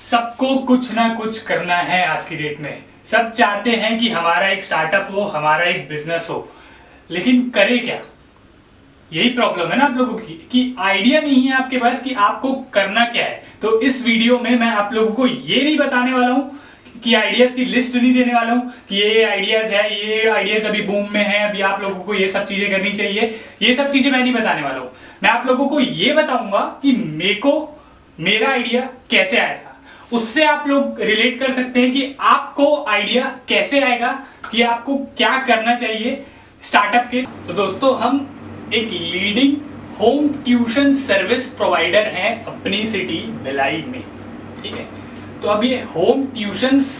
सबको कुछ ना कुछ करना है आज की डेट में। सब चाहते हैं कि हमारा एक स्टार्टअप हो, हमारा एक बिजनेस हो, लेकिन करे क्या? यही प्रॉब्लम है ना आप लोगों की कि आइडिया नहीं है आपके पास कि आपको करना क्या है। तो इस वीडियो में मैं आप लोगों को ये नहीं बताने वाला हूँ कि आइडियाज की लिस्ट नहीं देने वाला हूँ कि ये आइडियाज है, ये आइडियाज अभी बूम में है, अभी आप लोगों को ये सब चीजें करनी चाहिए। ये सब चीजें मैं नहीं बताने वाला हूँ। मैं आप लोगों को ये बताऊंगा कि मेरा आइडिया कैसे आया था। उससे आप लोग रिलेट कर सकते हैं कि आपको आइडिया कैसे आएगा, कि आपको क्या करना चाहिए स्टार्टअप के। तो दोस्तों, हम एक leading home tuition service provider हैं अपनी सिटी भिलाई में। ठीक है, तो अब ये होम ट्यूशंस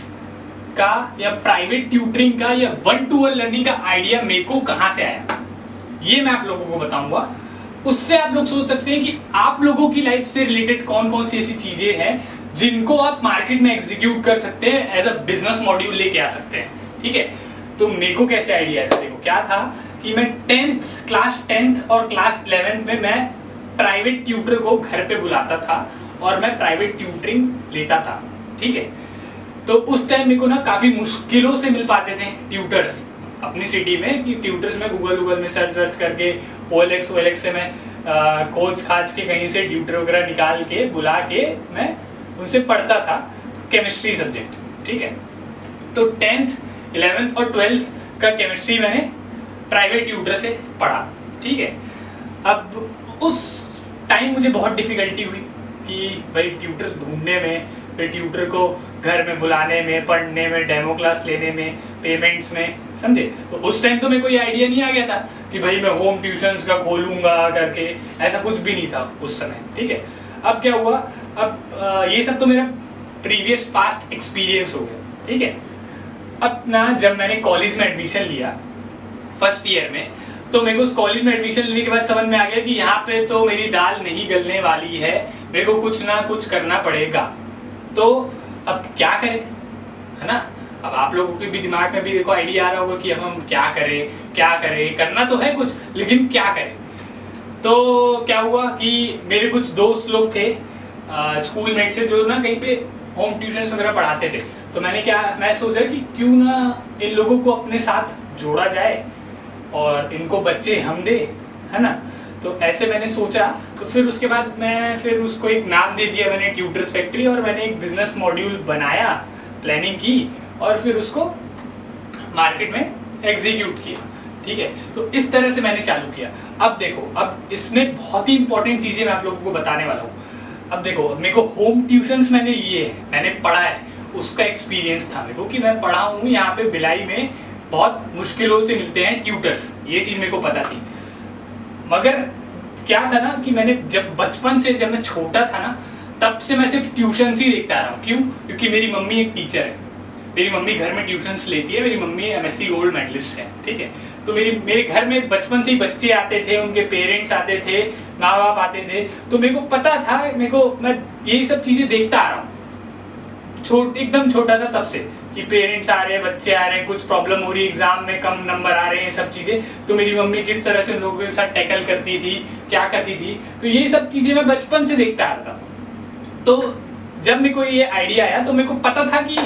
का या प्राइवेट ट्यूटरिंग का या 1-to-1 लर्निंग का आइडिया मेरे को कहां से आया, ये मैं आप लोगों को बताऊंगा। उससे आप लोग सोच सकते हैं कि आप लोगों की लाइफ से रिलेटेड कौन कौन सी ऐसी चीजें हैं जिनको आप मार्केट में एग्जीक्यूट कर सकते हैं, एज अ बिजनेस मॉड्यूल लेके आ सकते हैं। ठीक है, तो मेरे को कैसे आइडिया था? देखो, क्या था कि मैं क्लास 10th और क्लास 11th में मैं प्राइवेट ट्यूटर को घर पे बुलाता था और मैं प्राइवेट ट्यूटरिंग लेता था। ठीक है, तो उस टाइम मेरे को ना काफी मुश्किलों से मिल पाते थे ट्यूटर्स अपनी सिटी में। कि ट्यूटर्स में गूगल में सर्च करके OLX से मैं खोज खाज के कहीं से ट्यूटर वगैरह निकाल के बुला के मैं उनसे पढ़ता था केमिस्ट्री सब्जेक्ट। ठीक है, तो 10th 11th और 12th का केमिस्ट्री मैंने प्राइवेट ट्यूटर से पढ़ा। ठीक है, अब उस टाइम मुझे बहुत डिफिकल्टी हुई कि भाई ट्यूटर ढूंढने में, फिर ट्यूटर को घर में बुलाने में, पढ़ने में, डेमो क्लास लेने में, पेमेंट्स में, समझे। तो उस टाइम तो मेरे को ये आइडिया नहीं आ गया था कि भाई मैं होम ट्यूशंस का खोलूंगा करके, ऐसा कुछ भी नहीं था उस समय। ठीक है, अब क्या हुआ, अब ये सब तो मेरा प्रीवियस पास्ट एक्सपीरियंस हो गया। ठीक है, अब ना जब मैंने कॉलेज में एडमिशन लिया फर्स्ट ईयर में, तो मेरे को उस कॉलेज में एडमिशन लेने के बाद समझ में आ गया कि यहाँ पे तो मेरी दाल नहीं गलने वाली है, मेरे को कुछ ना कुछ करना पड़ेगा। तो अब क्या करें, है ना। अब आप लोगों के भी दिमाग में भी देखो आइडिया आ रहा होगा कि अब हम क्या करें, करना तो है कुछ, लेकिन क्या करें। तो क्या हुआ कि मेरे कुछ दोस्त लोग थे स्कूल मेट से, जो ना कहीं पे होम ट्यूशन वगैरह पढ़ाते थे। तो मैं सोचा कि क्यों ना इन लोगों को अपने साथ जोड़ा जाए और इनको बच्चे हम दे, है ना। तो ऐसे मैंने सोचा। तो फिर उसके बाद मैं फिर उसको एक नाम दे दिया मैंने, ट्यूटर्स फैक्ट्री, और मैंने एक बिजनेस मॉड्यूल बनाया, प्लानिंग की और फिर उसको मार्केट में एग्जीक्यूट किया। ठीक है, तो इस तरह से मैंने चालू किया। अब देखो, अब इसमें बहुत ही इंपॉर्टेंट चीजें मैं आप लोगों को बताने वाला हूँ। अब देखो, मेरे को होम ट्यूशंस मैंने लिए हैं, मैंने पढ़ा है, उसका एक्सपीरियंस था मेरे को कि मैं पढ़ा हूँ यहाँ पे भिलाई में, बहुत मुश्किलों से मिलते हैं ट्यूटर्स, ये चीज मेरे को पता थी। मगर क्या था ना कि मैंने जब बचपन से, जब मैं छोटा था ना, तब से मैं सिर्फ ट्यूशंस ही देखता रहा हूँ। क्यों? क्योंकि मेरी मम्मी एक टीचर है, मेरी मम्मी घर में ट्यूशंस लेती है, मेरी मम्मी MSc गोल्ड मेडलिस्ट है। ठीक है, तो मेरे घर में बचपन से ही बच्चे आते थे, उनके पेरेंट्स आते थे, माँ बाप आते थे, तो मेरे को पता था, मैं यही सब चीजें देखता आ रहा हूँ एकदम छोटा था तब से, कि पेरेंट्स आ रहे हैं, बच्चे आ रहे हैं, कुछ प्रॉब्लम हो रही है, एग्जाम में कम नंबर आ रहे हैं, सब चीजें। तो मेरी मम्मी किस तरह से लोगों के साथ टैकल करती थी, क्या करती थी, तो ये सब चीजें मैं बचपन से देखता आ रहा था। तो जब मेरे को ये आइडिया आया तो मेरे को पता था कि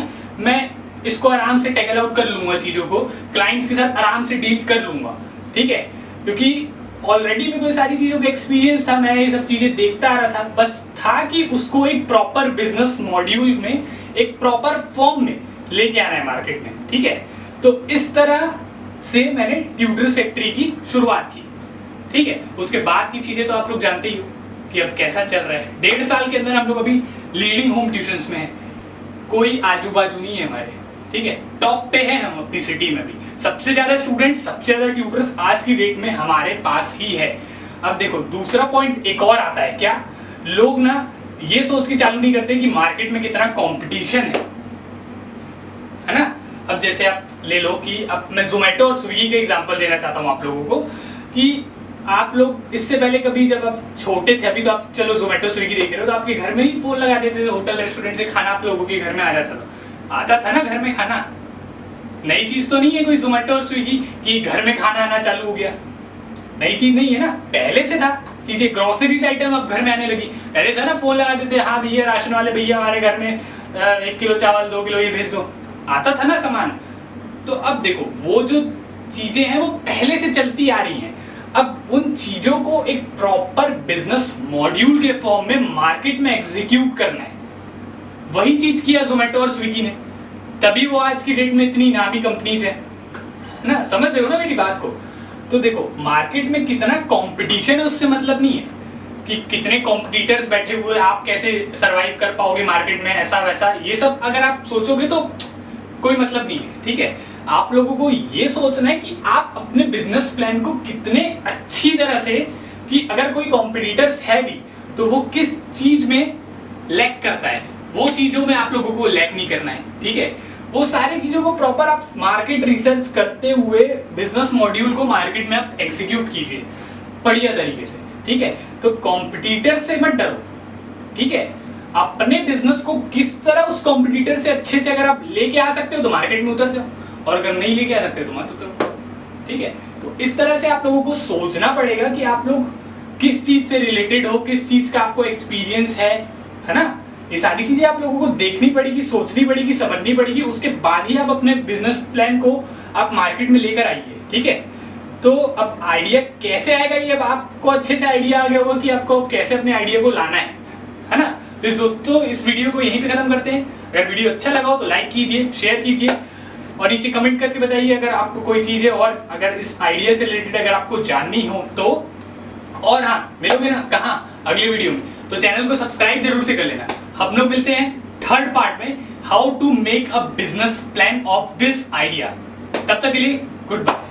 मैं इसको आराम से टैकल आउट कर लूंगा, चीजों को क्लाइंट्स के साथ आराम से डील कर लूंगा। ठीक है, क्योंकि ऑलरेडी मेरे को सारी चीजों का एक्सपीरियंस था, मैं ये सब चीजें देखता आ रहा था। बस था कि उसको एक प्रॉपर बिजनेस मॉड्यूल में, एक प्रॉपर फॉर्म में लेके आना है मार्केट में। ठीक है, तो इस तरह से मैंने ट्यूटर्स फैक्ट्री की शुरुआत की। ठीक है, उसके बाद की चीजें तो आप लोग जानते ही हो कि अब कैसा चल रहा है। 1.5 साल के अंदर हम लोग अभी लीडिंग होम ट्यूशंस में है, कोई आजू बाजू नहीं है हमारे। ठीक है, टॉप पे है हम अपनी सिटी में भी, सबसे ज्यादा स्टूडेंट्स, सबसे ज्यादा ट्यूटर्स आज की डेट में हमारे पास ही है। अब देखो, दूसरा पॉइंट एक और आता है, क्या लोग ना ये सोच के चालू नहीं करते कि मार्केट में कितना कंपटीशन है ना। अब जैसे आप ले लो कि अब मैं जोमेटो और स्विगी का एग्जांपल देना चाहता हूँ आप लोगों को, कि आप लोग इससे पहले कभी जब आप छोटे थे, अभी तो आप चलो जोमेटो स्विगी देख रहे हो, तो आपके घर में ही फोन लगा देते थे, होटल रेस्टोरेंट से खाना आप लोगों के घर में आ जाता था, आता था ना घर में खाना। नई चीज तो नहीं है कोई जोमेटो और स्विगी कि घर में खाना आना चालू हो गया, नई चीज नहीं है ना, पहले से था। चीजें, ग्रोसरीज आइटम अब घर में आने लगी। पहले था ना फोन लगा देते, हाँ भैया राशन वाले भैया हमारे घर में 1 किलो चावल 2 किलो ये भेज दो, आता था ना सामान। तो अब देखो वो जो चीजें हैं वो पहले से चलती आ रही हैं, अब उन चीजों को एक प्रॉपर बिजनेस मॉड्यूल के फॉर्म में मार्केट में एग्जीक्यूट करना है। वही चीज किया जोमेटो और स्विगी ने, तभी वो आज की डेट में इतनी नामी कंपनीज है ना। समझ रहे हो ना मेरी बात को? तो देखो मार्केट में कितना कंपटीशन है उससे मतलब नहीं है कि कितने कॉम्पिटिटर्स बैठे हुए, आप कैसे सरवाइव कर पाओगे मार्केट में, ऐसा वैसा ये सब अगर आप सोचोगे तो कोई मतलब नहीं है। ठीक है, आप लोगों को ये सोचना है कि आप अपने बिजनेस प्लान को कितने अच्छी तरह से, कि अगर कोई कॉम्पिटिटर्स है भी तो वो किस चीज में लैक करता है, वो चीजों में आप लोगों को लैक नहीं करना है। ठीक है, वो सारी चीजों को प्रॉपर आप मार्केट रिसर्च करते हुए बिजनेस मॉड्यूल को मार्केट में आप एग्जीक्यूट कीजिए बढ़िया तरीके से। ठीक है, तो कॉम्पिटिटर से मत डरो। ठीक है, अपने बिजनेस को किस तरह उस कॉम्पिटिटर से अच्छे से अगर आप लेके आ सकते हो तो मार्केट में उतर जाओ, और अगर नहीं लेके आ सकते तो मत उतरो। ठीक है, तो इस तरह से आप लोगों को सोचना पड़ेगा कि आप लोग किस चीज से रिलेटेड हो, किस चीज का आपको एक्सपीरियंस है ना। ये सारी चीजें आप लोगों को देखनी पड़ेगी, सोचनी पड़ेगी, समझनी पड़ेगी, उसके बाद ही आप अपने बिजनेस प्लान को आप मार्केट में लेकर आइए। ठीक है, तो अब आइडिया कैसे आएगा ये अब आपको अच्छे से आइडिया आ गया होगा कि आपको कैसे अपने आइडिया को लाना है ना। तो दोस्तों इस वीडियो को यहीं पे खत्म करते हैं। अगर वीडियो अच्छा लगा हो तो लाइक कीजिए, शेयर कीजिए और नीचे कमेंट करके बताइए अगर आपको कोई चीज है, और अगर इस आइडिया से रिलेटेड अगर आपको जाननी हो तो। और हाँ, मिलोगे ना कहाँ, अगले वीडियो में, तो चैनल को सब्सक्राइब जरूर से कर लेना। हम लोग मिलते हैं थर्ड पार्ट में, how to make a business plan of this idea. तब तक के लिए गुड बाय।